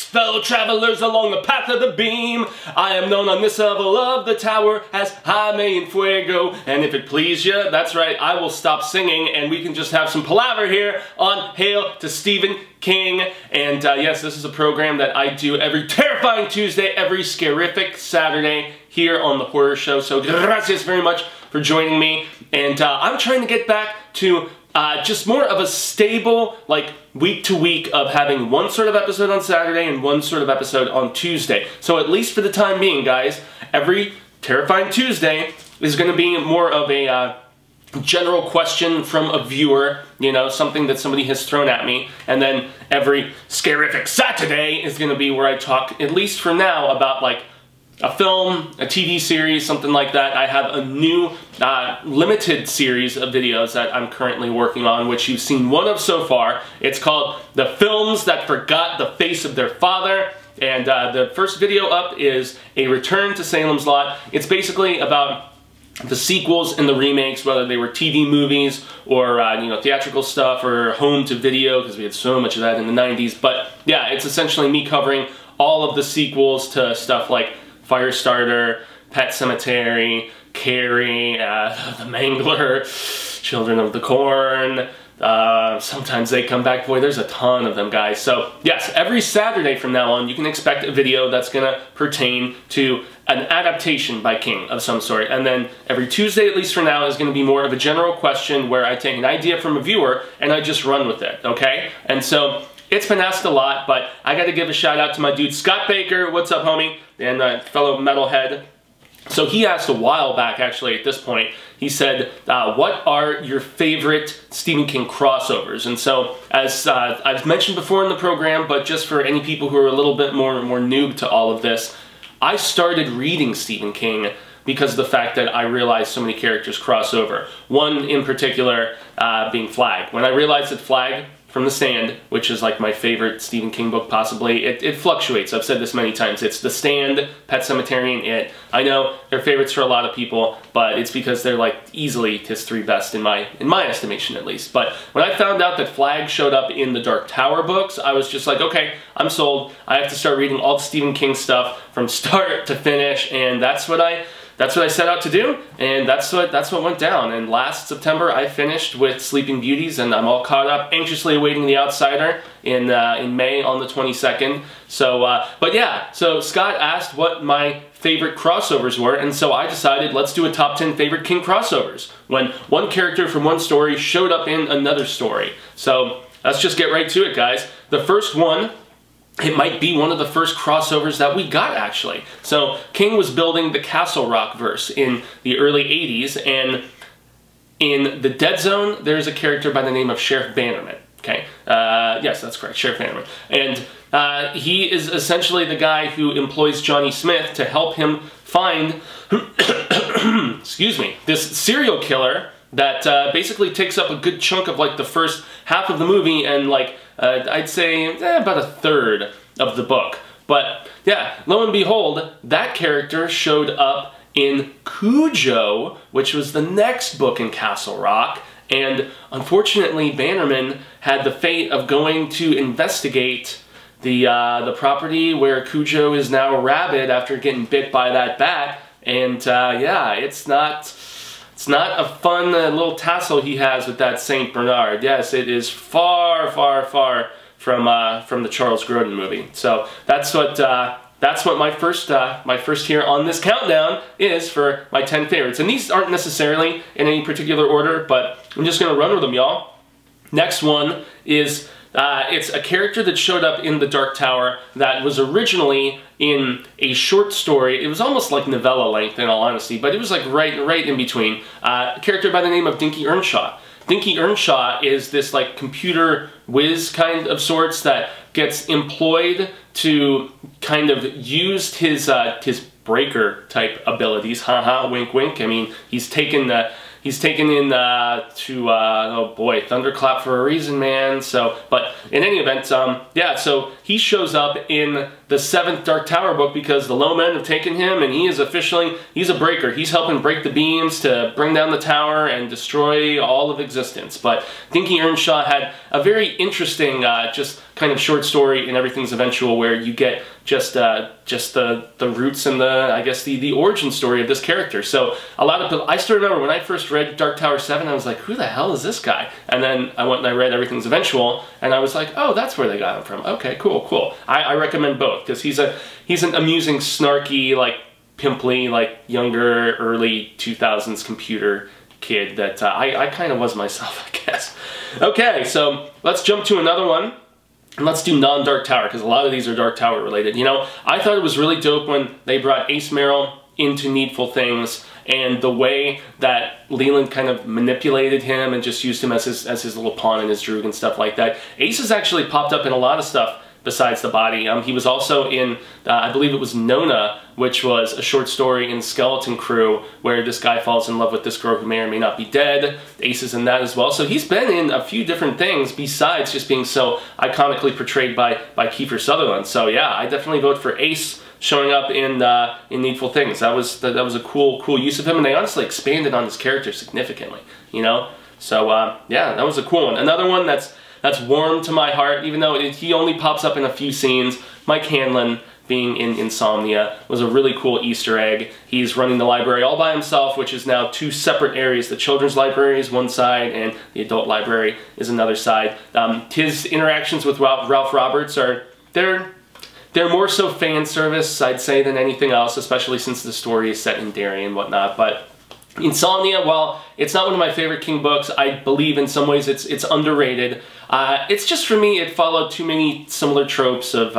fellow travelers along the path of the beam. I am known on this level of the tower as Jaime and Fuego. And if it please you, that's right, I will stop singing and we can just have some palaver here on Hail to Stephen King. And yes, this is a program that I do every terrifying Tuesday, every scarific Saturday here on The Horror Show. So gracias very much for joining me. And I'm trying to get back to just more of a stable, like, week to week of having one sort of episode on Saturday and one sort of episode on Tuesday. So at least for the time being, guys, every terrifying Tuesday is going to be more of a general question from a viewer, you know, something that somebody has thrown at me. And then every scarific Saturday is going to be where I talk, at least for now, about, like, a film, a TV series, something like that. I have a new limited series of videos that I'm currently working on, which you've seen one of so far. It's called The Films That Forgot the Face of Their Father. And the first video up is A Return to Salem's Lot. It's basically about the sequels and the remakes, whether they were TV movies or you know, theatrical stuff or home to video, because we had so much of that in the 90s. But yeah, it's essentially me covering all of the sequels to stuff like Firestarter, Pet Sematary, Carrie, The Mangler, Children of the Corn. Sometimes they come back. Boy, there's a ton of them, guys. So yes, every Saturday from now on, you can expect a video that's going to pertain to an adaptation by King of some sort. And then every Tuesday, at least for now, is going to be more of a general question where I take an idea from a viewer and I just run with it, okay? And so it's been asked a lot, but I got to give a shout out to my dude Scott Baker. What's up, homie? And fellow metalhead. So he asked a while back, actually, at this point. He said, what are your favorite Stephen King crossovers? And so, as I've mentioned before in the program, but just for any people who are a little bit more noob to all of this, I started reading Stephen King because of the fact that I realized so many characters cross over. One in particular being Flag. When I realized that Flag from The Stand, which is like my favorite Stephen King book possibly, it fluctuates. I've said this many times. It's The Stand, Pet Sematary, and It. I know they're favorites for a lot of people, but it's because they're like easily his three best in my estimation, at least. But when I found out that Flag showed up in the Dark Tower books, I was just like, okay, I'm sold. I have to start reading all the Stephen King stuff from start to finish, and that's what I set out to do, and that's what went down. And last September, I finished with Sleeping Beauties, and I'm all caught up, anxiously awaiting The Outsider in May on the 22nd. So, but yeah, so Scott asked what my favorite crossovers were, and so I decided let's do a top 10 favorite King crossovers, when one character from one story showed up in another story. So let's just get right to it, guys. The first one, it might be one of the first crossovers that we got, actually. So King was building the Castle Rock verse in the early 80s, and in the Dead Zone, there's a character by the name of Sheriff Bannerman. Okay, yes, that's correct, Sheriff Bannerman. And he is essentially the guy who employs Johnny Smith to help him find, excuse me, this serial killer that basically takes up a good chunk of like the first half of the movie and like I'd say about a third of the book. But yeah, lo and behold, that character showed up in Cujo, which was the next book in Castle Rock, and unfortunately Bannerman had the fate of going to investigate the property where Cujo is now rabid after getting bit by that bat, and yeah, it's not a fun little tassel he has with that Saint Bernard. Yes, it is far, far, far from the Charles Grodin movie. So that's what my first here on this countdown is for my 10 favorites. And these aren't necessarily in any particular order, but I'm just gonna run with them, y'all. Next one is it's a character that showed up in the Dark Tower that was originally in a short story. It was almost like novella length, in all honesty, but it was like right in between. A character by the name of Dinky Earnshaw. Dinky Earnshaw is this like computer whiz kind of sorts that gets employed to kind of use his breaker type abilities. Haha, wink wink. I mean, he's taken in to oh boy, Thunderclap for a reason, man. So, but in any event, yeah, so he shows up in the 7th Dark Tower book because the low men have taken him, and he's a breaker. He's helping break the beams to bring down the tower and destroy all of existence. But Dinky Earnshaw had a very interesting just kind of short story in Everything's Eventual where you get just the roots and I guess the origin story of this character. So a lot of people, I still remember when I first read Dark Tower 7, I was like, who the hell is this guy? And then I went and I read Everything's Eventual, and I was like, oh, that's where they got him from. Okay, cool. I recommend both, because he's an amusing, snarky, like pimply, like younger, early 2000s computer kid that I kind of was myself, I guess. Okay, so let's jump to another one. And let's do non-Dark Tower, because a lot of these are Dark Tower related. You know, I thought it was really dope when they brought Ace Merrill into Needful Things, and the way that Leland kind of manipulated him and just used him as his little pawn in his droog and stuff like that. Ace has actually popped up in a lot of stuff besides the body. He was also in, I believe it was Nona, which was a short story in Skeleton Crew, where this guy falls in love with this girl who may or may not be dead. Ace is in that as well. So he's been in a few different things besides just being so iconically portrayed by Kiefer Sutherland. So yeah, I definitely vote for Ace showing up in Needful Things. That was a cool use of him, and they honestly expanded on his character significantly, you know? So yeah, that was a cool one. Another one that's warm to my heart, even though he only pops up in a few scenes. Mike Hanlon being in Insomnia was a really cool Easter egg. He's running the library all by himself, which is now two separate areas. The children's library is one side, and the adult library is another side. His interactions with Ralph Roberts they're more so fan service, I'd say, than anything else, especially since the story is set in Derry and whatnot. But Insomnia, while it's not one of my favorite King books, I believe in some ways it's underrated. It's just, for me, it followed too many similar tropes of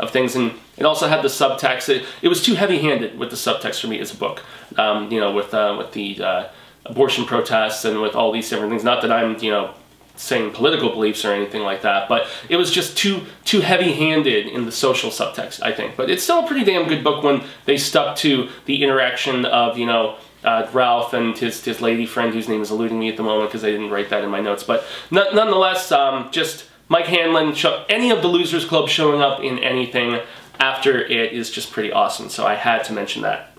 things, and it also had the subtext. It was too heavy-handed with the subtext for me as a book. You know, with the abortion protests and with all these different things. Not that I'm, you know, saying political beliefs or anything like that, but it was just too heavy-handed in the social subtext, I think. But it's still a pretty damn good book when they stuck to the interaction of, you know, Ralph and his lady friend, whose name is eluding me at the moment because I didn't write that in my notes. But nonetheless, just Mike Hanlon, any of the Losers Club showing up in anything after it is just pretty awesome. So I had to mention that.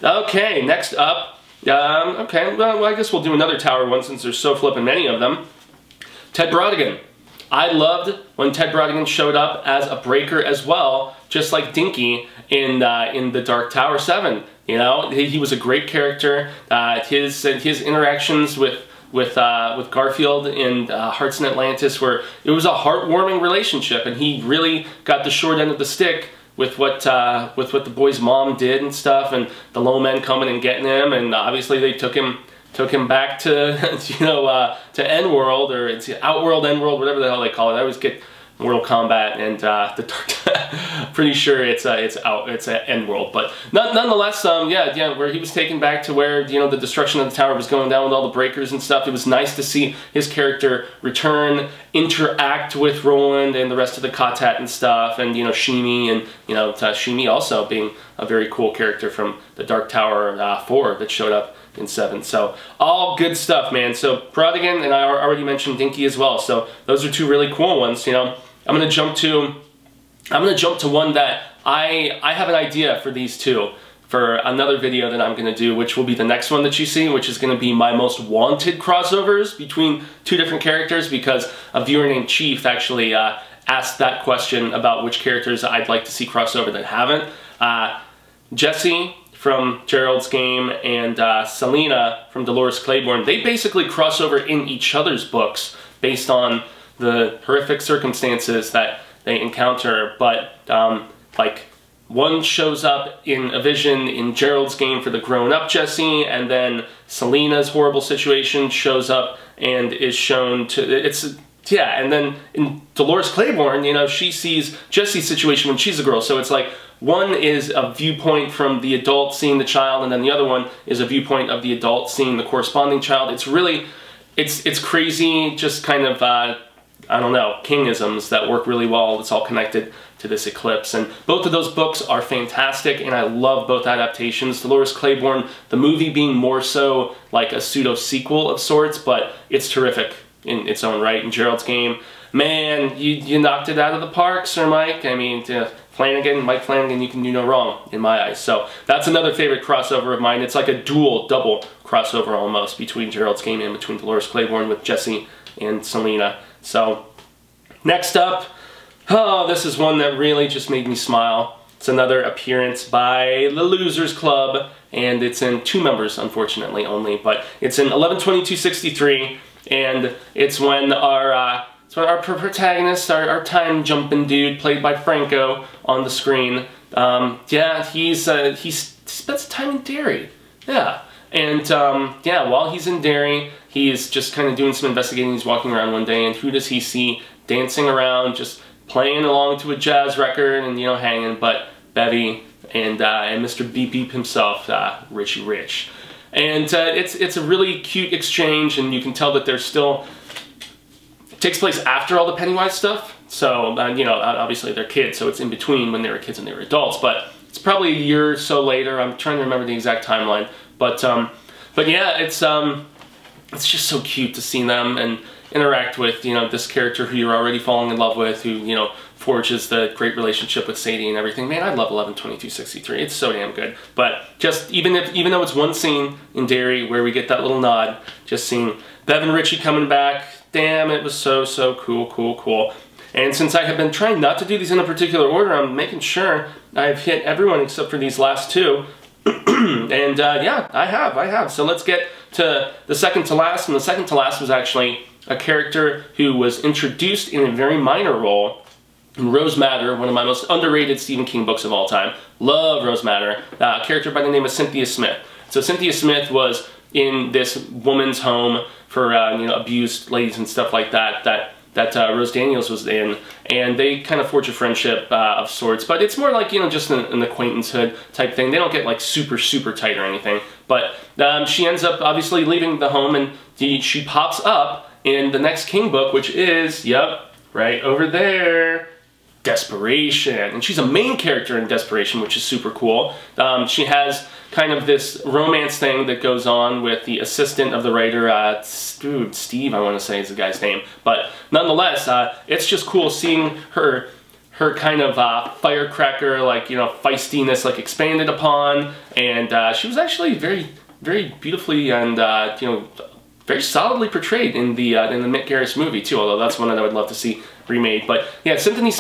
Okay, next up. Okay, well, I guess we'll do another Tower one since there's so flippin' many of them. Ted Brodigan. I loved when Ted Brodigan showed up as a breaker as well, just like Dinky in the Dark Tower 7. You know, he was a great character. His interactions with Garfield in Hearts in Atlantis, where it was a heartwarming relationship, and he really got the short end of the stick with what the boy's mom did and stuff, and the low men coming and getting him, and obviously they took him back to you know to Endworld, or it's Outworld, Endworld, whatever the hell they call it. I always get Mortal Kombat and the Dark. Pretty sure it's Endworld, but nonetheless, yeah, where he was taken back to where, you know, the destruction of the tower was going down with all the breakers and stuff. It was nice to see his character return, interact with Roland and the rest of the Katat and stuff, and, you know, Shimi, and, you know, Shimi also being a very cool character from the Dark Tower 4 that showed up in 7. So all good stuff, man. So Brodigan, and I already mentioned Dinky as well. So those are two really cool ones. You know, I'm gonna jump to one that I have an idea for these two for another video that I'm gonna do, which will be the next one that you see, which is gonna be my most wanted crossovers between two different characters, because a viewer named Chief actually asked that question about which characters I'd like to see crossover that haven't. Jesse from Gerald's Game and Selena from Dolores Claiborne, they basically cross over in each other's books based on the horrific circumstances that they encounter. But like, one shows up in a vision in Gerald's Game for the grown-up Jesse, and then Selena's horrible situation shows up and is shown to, yeah, and then in Dolores Claiborne, you know, she sees Jesse's situation when she's a girl. So it's like, one is a viewpoint from the adult seeing the child, and then the other one is a viewpoint of the adult seeing the corresponding child. It's really, it's crazy, just kind of, I don't know, Kingisms that work really well. It's all connected to this eclipse. And both of those books are fantastic, and I love both adaptations. Dolores Claiborne, the movie being more so like a pseudo-sequel of sorts, but it's terrific in its own right. In Gerald's Game, man, you knocked it out of the park, Sir Mike. I mean, Mike Flanagan, you can do no wrong in my eyes. So that's another favorite crossover of mine. It's like a double crossover almost between Gerald's Game and between Dolores Claiborne with Jesse and Selena. So next up, Oh, this is one that really just made me smile. It's another appearance by the Losers Club, and it's in 2 members, unfortunately, only, but it's in 11/22/63, and it's when our protagonist, our time-jumping dude, played by Franco, on the screen, yeah, he spends time in Derry, yeah. And, yeah, while he's in Derry, he's just kind of doing some investigating. He's walking around one day, and who does he see dancing around, just playing along to a jazz record and, you know, hanging, but Bevy and Mr. Beep Beep himself, Richie Rich. And it's a really cute exchange, and you can tell that there's still... It takes place after all the Pennywise stuff, so, you know, obviously they're kids, so it's in between when they were kids and they were adults, but it's probably a year or so later. I'm trying to remember the exact timeline. But yeah, it's just so cute to see them and interact with, you know, this character who you're already falling in love with, who, you know, forges the great relationship with Sadie and everything. Man, I love 11/22/63. It's so damn good. But just even though it's one scene in Derry where we get that little nod, just seeing Bev and Richie coming back, damn, it was so cool. And since I have been trying not to do these in a particular order, I'm making sure I've hit everyone except for these last 2. And yeah, I have. So let's get to the second to last, and the second to last was actually a character who was introduced in a very minor role in Rose Madder, one of my most underrated Stephen King books of all time. Love Rose Madder. A character by the name of Cynthia Smith. So Cynthia Smith was in this woman's home for you know, abused ladies and stuff like that Rose Daniels was in, and they kind of forge a friendship of sorts, but it's more like, you know, just an acquaintancehood type thing. They don't get like super tight or anything, but she ends up obviously leaving the home, and she pops up in the next King book, which is, yep, right over there, Desperation. And she's a main character in Desperation, which is super cool. She has kind of this romance thing that goes on with the assistant of the writer, Steve, I want to say is the guy's name. But nonetheless, it's just cool seeing her kind of firecracker, like, you know, feistiness, like, expanded upon. And she was actually very beautifully and, you know, very solidly portrayed in the Mick Garris movie too, although that's one that I would love to see remade. But yeah, Cynthia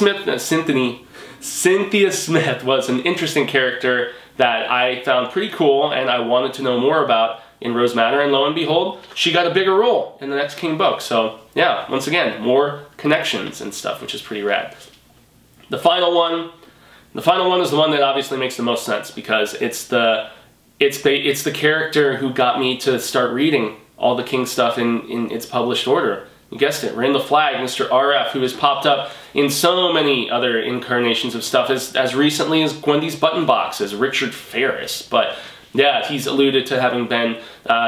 Smith was an interesting character that I found pretty cool and I wanted to know more about in Rose Madder, and lo and behold, she got a bigger role in the next King book. So yeah, once again, more connections and stuff, which is pretty rad. The final one is the one that obviously makes the most sense, because it's the character who got me to start reading all the King stuff in its published order. You guessed it, Ran the Flag, Mr. RF, who has popped up in so many other incarnations of stuff, as recently as Gwendy's Button Box, as Richard Ferris. But yeah, he's alluded to having been,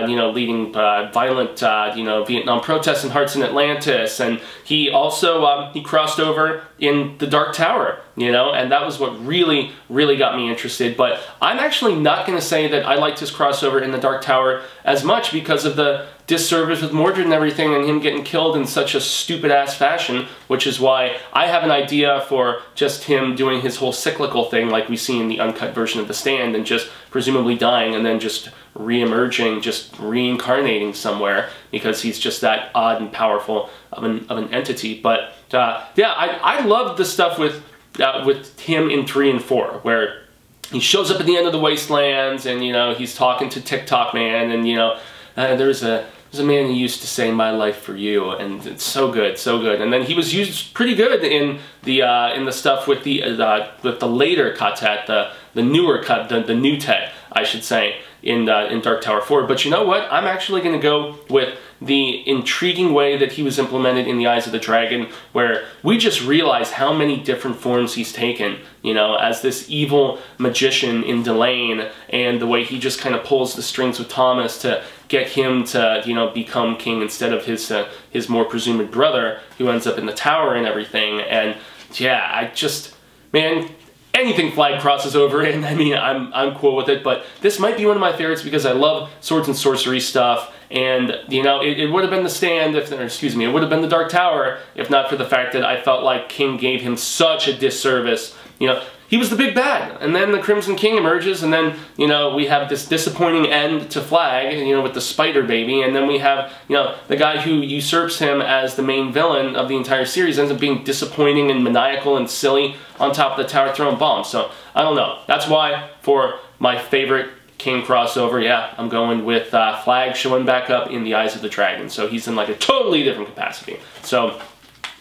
you know, leading violent, you know, Vietnam protests and Hearts in Atlantis, and he also he crossed over in The Dark Tower, you know, and that was what really got me interested. But I'm actually not going to say that I liked his crossover in The Dark Tower as much, because of the disservice with Mordred and everything, and him getting killed in such a stupid-ass fashion, which is why I have an idea for just him doing his whole cyclical thing like we see in the uncut version of The Stand, and just presumably dying and then just re-emerging, just reincarnating somewhere, because he's just that odd and powerful of an entity. But yeah, I love the stuff with him in 3 and 4, where he shows up at the end of the Wastelands, and, you know, he's talking to TikTok Man, and, you know, there's a man who used to say "my life for you," and it's so good. And then he was used pretty good in the stuff with the later Katet, the newer cut, the new Tet, I should say, in Dark Tower 4. But you know what? I'm actually going to go with the intriguing way that he was implemented in The Eyes of the Dragon, where we just realize how many different forms he's taken, you know, as this evil magician in Delane, and the way he just kind of pulls the strings with Thomas to get him to, you know, become king instead of his more presumed brother, who ends up in the tower and everything. And yeah, I just, man, anything Flag crosses over in, I mean, I'm cool with it. But this might be one of my favorites because I love swords and sorcery stuff. And, you know, it would have been The Stand, it would have been The Dark Tower, if not for the fact that I felt like King gave him such a disservice. You know, he was the big bad. And then the Crimson King emerges, and then, you know, we have this disappointing end to Flag, you know, with the spider baby, and then we have, you know, the guy who usurps him as the main villain of the entire series ends up being disappointing and maniacal and silly on top of the tower throwing bombs. So, I don't know. That's why, for my favorite King crossover, yeah, I'm going with Flag showing back up in the Eyes of the Dragon. So he's in like a totally different capacity. So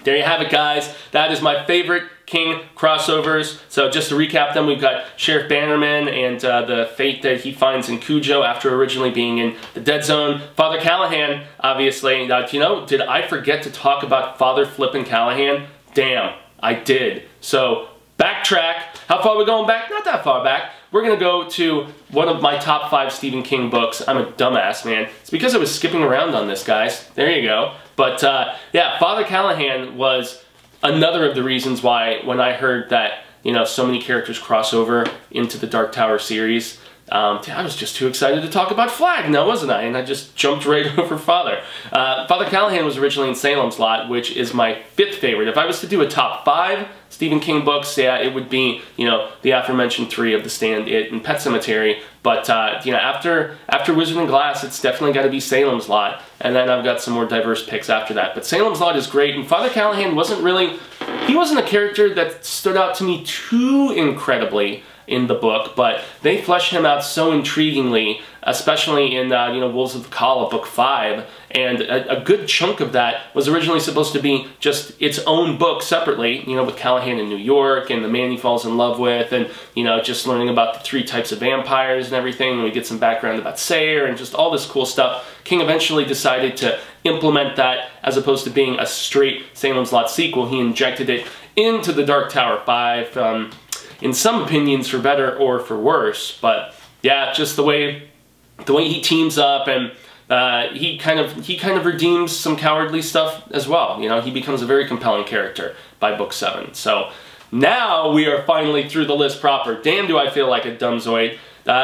there you have it, guys. That is my favorite King crossovers. So just to recap them, we've got Sheriff Bannerman and the fate that he finds in Cujo after originally being in the Dead Zone. Father Callahan, obviously. You know, did I forget to talk about Father Flippin' Callahan? Damn, I did. So backtrack. How far are we going back? Not that far back. We're going to go to one of my top 5 Stephen King books. I'm a dumbass, man. It's because I was skipping around on this, guys. There you go. But, yeah, Father Callahan was another of the reasons why, when I heard that, you know, so many characters cross over into the Dark Tower series, I was just too excited to talk about Flag now, wasn't I? And I just jumped right over Father. Father Callahan was originally in Salem's Lot, which is my 5th favorite. If I was to do a top 5 Stephen King books, yeah, it would be, you know, the aforementioned 3 of The Stand, It, and Pet Sematary. But, you know, after Wizard and Glass, it's definitely got to be Salem's Lot. And then I've got some more diverse picks after that. But Salem's Lot is great, and Father Callahan wasn't a character that stood out to me too incredibly in the book, but they flesh him out so intriguingly, especially in, you know, Wolves of the Call, book 5, and a good chunk of that was originally supposed to be just its own book separately, you know, with Callahan in New York, and the man he falls in love with, and, you know, just learning about the 3 types of vampires and everything, and we get some background about Sayer, and just all this cool stuff. King eventually decided to implement that as opposed to being a straight Salem's Lot sequel. He injected it into the Dark Tower 5, in some opinions for better or for worse, but yeah, just the way he teams up, and he kind of redeems some cowardly stuff as well. You know, he becomes a very compelling character by book 7. So now we are finally through the list proper. Damn, do I feel like a dumbzoid.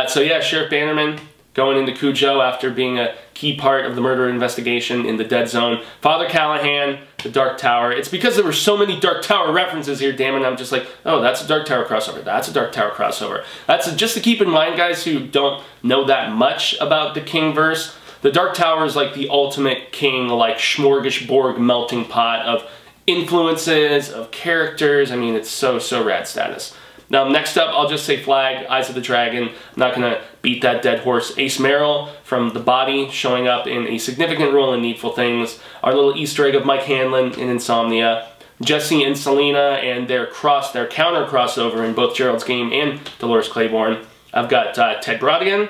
So yeah, Sheriff Bannerman going into Cujo after being a key part of the murder investigation in the Dead Zone. Father Callahan, the Dark Tower. It's because there were so many Dark Tower references here, damn it, I'm just like, oh, that's a Dark Tower crossover, that's a Dark Tower crossover. That's just to keep in mind, guys, who don't know that much about the King-verse. The Dark Tower is like the ultimate King, like smorgasbord melting pot of influences, of characters. I mean, it's so rad status. Now, next up, I'll just say Flag, Eyes of the Dragon. I'm not going to beat that dead horse. Ace Merrill from The Body, showing up in a significant role in Needful Things. Our little Easter egg of Mike Hanlon in Insomnia. Jesse and Selena and their counter crossover in both Gerald's Game and Dolores Claiborne. I've got Ted Brodigan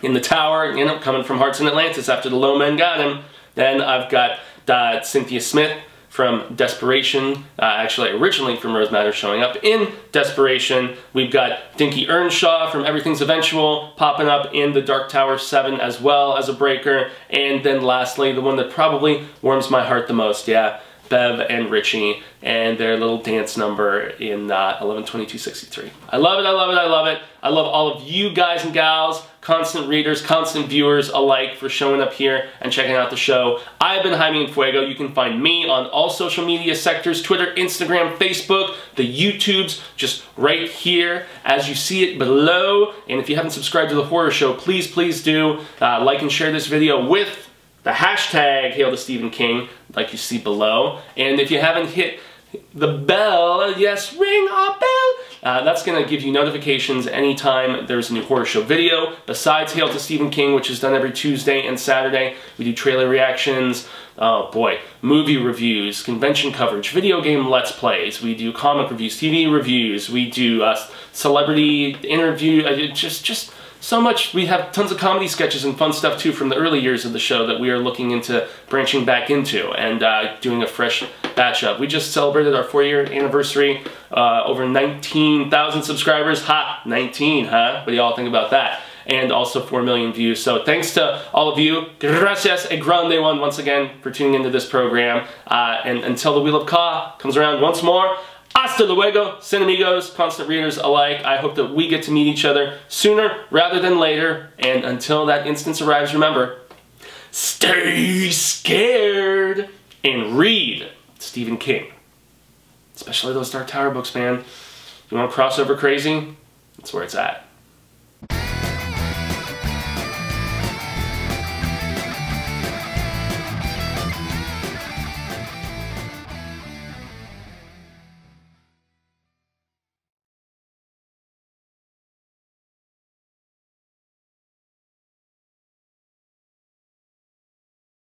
in The Tower, you know, coming from Hearts in Atlantis after the low men got him. Then I've got Cynthia Smith from Desperation, actually originally from Rose Matter, showing up in Desperation. We've got Dinky Earnshaw from Everything's Eventual popping up in the Dark Tower 7 as well as a breaker. And then lastly, the one that probably warms my heart the most, yeah, Bev and Richie and their little dance number in 11/22/63. I love it, I love it, I love it. I love all of you guys and gals, constant readers, constant viewers alike, for showing up here and checking out the show. I've been Jaime and Fuego. You can find me on all social media sectors, Twitter, Instagram, Facebook, the YouTubes, just right here as you see it below. And if you haven't subscribed to The Horror Show, please, please do. Like and share this video with the hashtag Hail to Stephen King, like you see below. And if you haven't hit the bell, yes, ring a bell, that's going to give you notifications anytime there's a new Horror Show video. Besides Hail to Stephen King, which is done every Tuesday and Saturday, we do trailer reactions, oh boy, movie reviews, convention coverage, video game Let's Plays, we do comic reviews, TV reviews, we do celebrity interview, just so much. We have tons of comedy sketches and fun stuff too from the early years of the show that we are looking into branching back into and doing a fresh batch of. We just celebrated our 4-year anniversary, over 19,000 subscribers. Ha! 19, huh? What do y'all think about that? And also 4 million views. So thanks to all of you. Gracias a grande one once again for tuning into this program. And until the Wheel of Ka comes around once more, hasta luego, sin amigos, constant readers alike. I hope that we get to meet each other sooner rather than later. And until that instance arrives, remember, stay scared and read Stephen King. Especially those Dark Tower books, man. You want crossover crazy? That's where it's at.